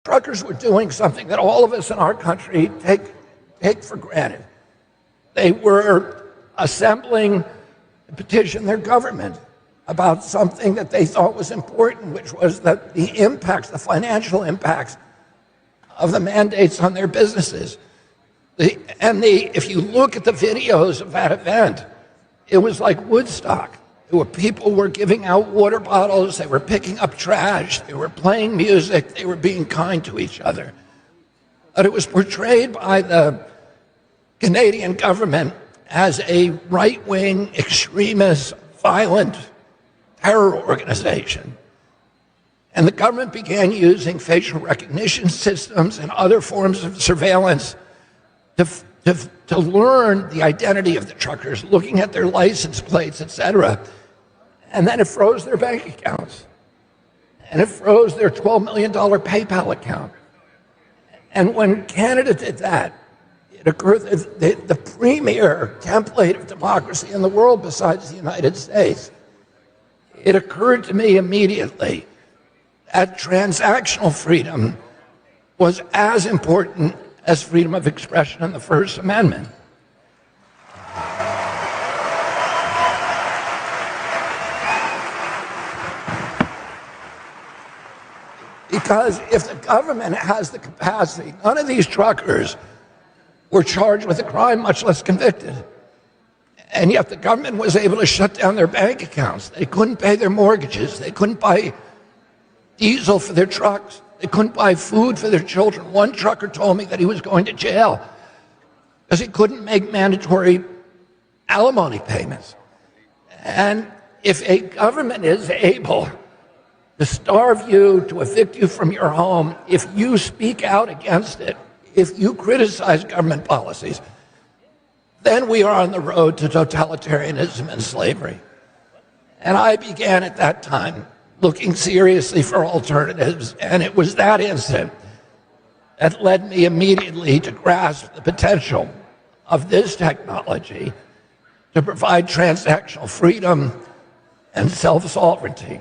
truckers were doing something that all of us in our country take for granted. They were assembling to petition their government about something that they thought was important, which was that the impacts, the financial impacts of the mandates on their businesses. If you look at the videos of that event, it was like Woodstock. People were giving out water bottles, they were picking up trash, they were playing music, they were being kind to each other. But it was portrayed by the Canadian government as a right-wing, extremist, violent terror organization. And the government began using facial recognition systems and other forms of surveillance to learn the identity of the truckers, looking at their license plates, etc. And then it froze their bank accounts. And it froze their $12 million PayPal account. And when Canada did that, it occurred that the premier template of democracy in the world besides the United States, it occurred to me immediately that transactional freedom was as important as freedom of expression in the First Amendment. Because if the government has the capacity, none of these truckers were charged with a crime, much less convicted. And yet the government was able to shut down their bank accounts. They couldn't pay their mortgages. They couldn't buy diesel for their trucks. They couldn't buy food for their children. One trucker told me that he was going to jail because he couldn't make mandatory alimony payments. And if a government is able to starve you, to evict you from your home, if you speak out against it, if you criticize government policies, then we are on the road to totalitarianism and slavery. And I began at that time looking seriously for alternatives, and it was that incident that led me immediately to grasp the potential of this technology to provide transactional freedom and self-sovereignty.